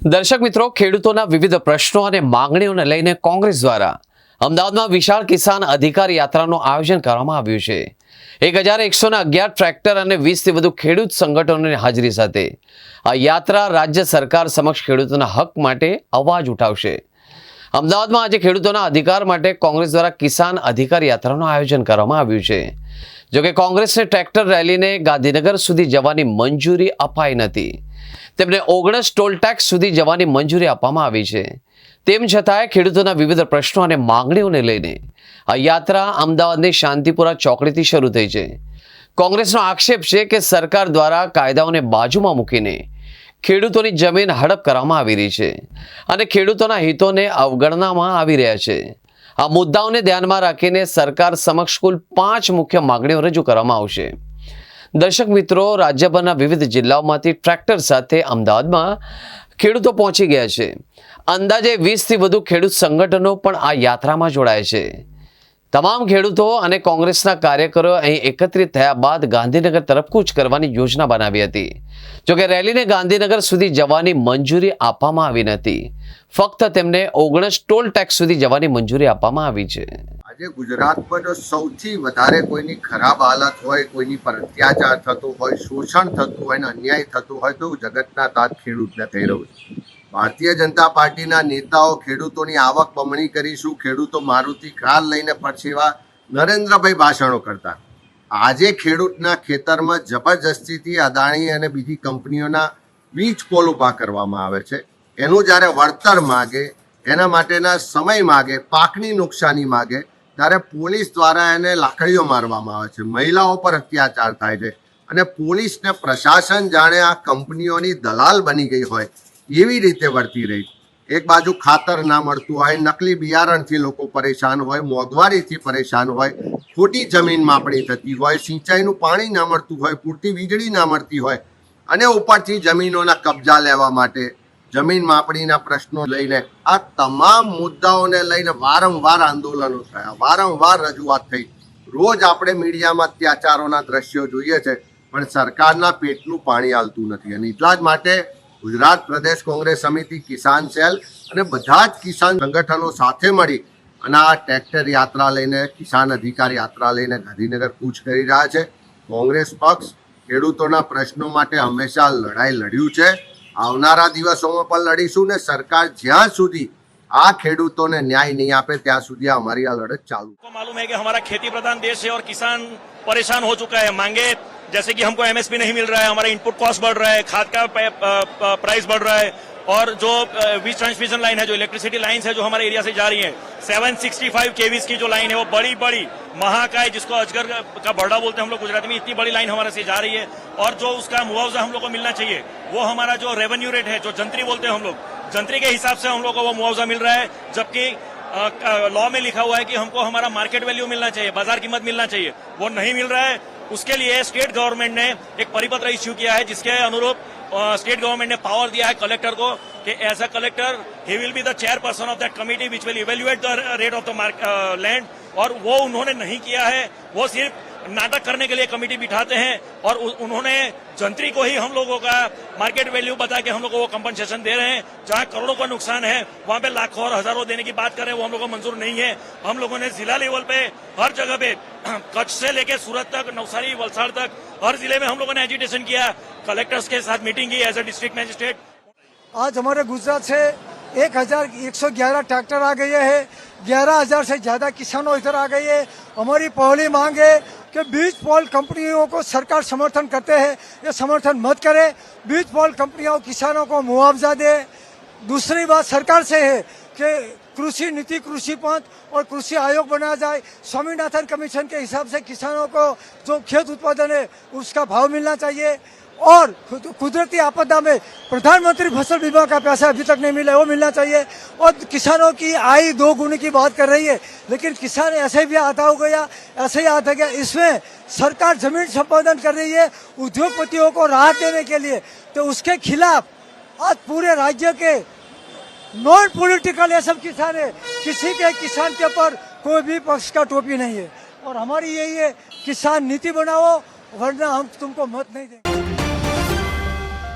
દર્શક મિત્રો, ખેડૂતોના વિવિધ પ્રશ્નો અને માંગણીઓને લઈને કોંગ્રેસ દ્વારા અમદાવાદમાં વિશાળ કિસાન અધિકાર યાત્રાનું આયોજન કરવામાં આવ્યું છે। 1111 ટ્રેક્ટર અને 20થી વધુ ખેડૂત સંગઠનોની હાજરી સાથે આ યાત્રા રાજ્ય સરકાર સમક્ષ ખેડૂતોના હક માટે અવાજ ઉઠાવશે। અમદાવાદમાં આજે ખેડૂતોના અધિકાર માટે કોંગ્રેસ દ્વારા કિસાન અધિકાર યાત્રાનું આયોજન કરવામાં આવ્યું છે। જોકે કોંગ્રેસને ટ્રેક્ટર રેલીને ગાંધીનગર સુધી જવાની મંજૂરી અપાઈ નથી। તેમને 19 ટોલ ટેક્સ સુધી જવાની મંજૂરી આપવામાં આવી છે। તેમ છતાંય ખેડૂતોના વિવિધ પ્રશ્નો અને માંગણીઓને લઈને આ યાત્રા અમદાવાદની શાંતિપુરા ચોકડીથી શરૂ થઈ છે। કોંગ્રેસનો આક્ષેપ છે કે સરકાર દ્વારા કાયદાઓને બાજુમાં મૂકીને ખેડૂતોની જમીન હડપ કરવામાં આવી રહી છે અને ખેડૂતોના હિતોને અવગણવામાં આવી રહ્યા છે। આ મુદ્દાઓને ધ્યાનમાં રાખીને સરકાર સમક્ષ કુલ 5 મુખ્ય માંગણીઓ રજૂ કરવામાં આવશે। દર્શક મિત્રો, રાજ્યભરના વિવિધ જિલ્લાઓમાંથી ટ્રેક્ટર સાથે અમદાવાદમાં ખેડૂતો પહોંચી ગયા છે। અંદાજે 20થી વધુ ખેડૂત સંગઠનો પણ આ યાત્રામાં જોડાયા છે। તમામ ખેડૂતો અને કોંગ્રેસના કાર્યકરો અહીં એકત્રિત થયા બાદ ગાંધીનગર તરફ કૂચ કરવાની યોજના બનાવી હતી। જોકે રેલીને ગાંધીનગર સુધી જવાની મંજૂરી આપવામાં આવી નથી। ફક્ત તેમને 19 ટોલ ટેક્સ સુધી જવાની મંજૂરી આપવામાં આવી છે। આજે ગુજરાત પર જો સૌથી વધારે કોઈની ખરાબ હાલત હોય, કોઈની પર અત્યાચાર થતો હોય, શોષણ થતું હોય ને અન્યાય થતો હોય તો જગતના તાત ખેડૂતને થઈ રહ્યું છે। ભારતીય જનતા પાર્ટીના નેતાઓ ખેડૂતોની આવક બમણી કરીશું, ખેડૂતો મારુતિ કાર લઈને પરસેવા નરેન્દ્રભાઈ ભાષણો કરતા। આજે ખેડૂતના ખેતરમાં જબરજસ્તીથી અદાણી અને બીજી કંપનીઓના વીજ પોલ ઊભા કરવામાં આવે છે। એનું જ્યારે વળતર માગે, એના માટેના સમય માગે, પાકની નુકસાની માગે, ત્યારે પોલીસ દ્વારા એને લાકડીઓ મારવામાં આવે છે। મહિલાઓ પર અત્યાચાર થાય છે અને પોલીસ ને પ્રશાસન જાણે આ કંપનીઓની દલાલ બની ગઈ હોય એવી રીતે વર્તી રહી છે। એક બાજુ ખાતર ના મળતું હોય, નકલી બિયારણથી લોકો પરેશાન હોય, મોંઘવારીથી પરેશાન હોય, ખોટી જમીન માપણી થતી હોય, સિંચાઈનું પાણી ના મળતું હોય, પૂરતી વીજળી ના મળતી હોય અને ઉપરથી જમીનોના કબજા લેવા માટે જમીન માપણીના પ્રશ્નો લઈને આ તમામ મુદ્દાઓને લઈને વારંવાર આંદોલનો થયા, વારંવાર રજૂઆત થઈ। રોજ આપણે મીડિયામાં અત્યાચારોના દ્રશ્યો જોઈએ છે પણ સરકારના પેટનું પાણી હાલતું નથી અને એટલા જ માટે ગુજરાત પ્રદેશ કોંગ્રેસ સમિતિ, કિસાન સેલ અને બધા જ કિસાન સંગઠનો સાથે મળી અને આ ટ્રેક્ટર યાત્રા લઈને, કિસાન અધિકાર યાત્રા લઈને ગાંધીનગર કૂચ કરી રહ્યા છે। કોંગ્રેસ પક્ષ ખેડૂતોના પ્રશ્નો માટે હંમેશા લડાઈ લડ્યું છે, આવનારા દિવસોમાં પણ લડીશું ને સરકાર જ્યાં સુધી આ ખેડૂતોને न्याय नहीं आपे ત્યાં સુધી हमारी आ लड़त चालू। मालूम है कि हमारा खेती प्रधान देश है और किसान परेशान हो चुका है। मांगे जैसे कि हमको एमएसपी नहीं मिल रहा है, हमारा इनपुट कॉस्ट बढ़ रहा है, खाद का प्राइस बढ़ रहा है और जो वीज ट्रांसमिशन लाइन है, जो इलेक्ट्रिसिटी लाइन्स है जो हमारे एरिया से जा रही है, 765 केवीज की जो लाइन है वो बड़ी बड़ी महाकाय, जिसको अजगर का बर्डा बोलते हैं हम लोग गुजराती में, इतनी बड़ी लाइन हमारे से जा रही है और जो उसका मुआवजा हम लोग को मिलना चाहिए वो हमारा जो रेवेन्यू रेट है, जो जंत्री बोलते हैं हम लोग, जंत्री के हिसाब से हम लोग को वो मुआवजा मिल रहा है। जबकि लॉ में लिखा हुआ है कि हमको हमारा मार्केट वैल्यू मिलना चाहिए, बाजार कीमत मिलना चाहिए, वो नहीं मिल रहा है। उसके लिए स्टेट गवर्नमेंट ने एक परिपत्र इश्यू किया है जिसके अनुरूप स्टेट गवर्नमेंट ने पावर दिया है कलेक्टर को कि as a collector he will be the chairperson of that committee which will evaluate the rate of the land, और वो उन्होंने नहीं किया है। वो सिर्फ नाटक करने के लिए कमेटी बिठाते हैं और उन्होंने जंत्री को ही हम लोगों का मार्केट वैल्यू बता के हम लोग को वो कंपनसेशन दे रहे हैं। जहां करोड़ों का नुकसान है वहां पे लाखों और हजारों देने की बात कर रहे हैं, वो हम लोग को मंजूर नहीं है। हम लोगों ने जिला लेवल पे हर जगह पे कच्छ से लेके सूरत तक, नवसारी, वलसाड़ तक हर जिले में हम लोगों ने एजिटेशन किया, कलेक्टर्स के साथ मीटिंग की एज ए डिस्ट्रिक्ट मजिस्ट्रेट। आज हमारे गुजरात से 1111 ट्रैक्टर आ गए हैं, 11,000 से ज्यादा किसानों इधर आ गए हैं। हमारी पहली मांग है कि बीज पोल कंपनियों को सरकार समर्थन करते हैं, ये समर्थन मत करे। बीज पोल कंपनियों किसानों को मुआवजा दे। दूसरी बात सरकार से है कि कृषि नीति, कृषि पंच और कृषि आयोग बनाया जाए। स्वामीनाथन कमीशन के हिसाब से किसानों को जो खेत उत्पादन है उसका भाव मिलना चाहिए और कुदरती आपदा में प्रधानमंत्री फसल बीमा का पैसा अभी तक नहीं मिला, वो मिलना चाहिए। और किसानों की आय 2 गुने की बात कर रही है, लेकिन किसान ऐसे भी आता हो गया, ऐसे ही आता गया। इसमें सरकार जमीन संपादन कर रही है उद्योगपतियों को राहत देने के लिए, तो उसके खिलाफ आज पूरे राज्य के नॉन पॉलिटिकल ये सब किसान है, किसी के किसान के ऊपर कोई भी पक्ष का टोपी नहीं है। और हमारी यही है, किसान नीति बनाओ वरना हम तुमको मत नहीं देंगे।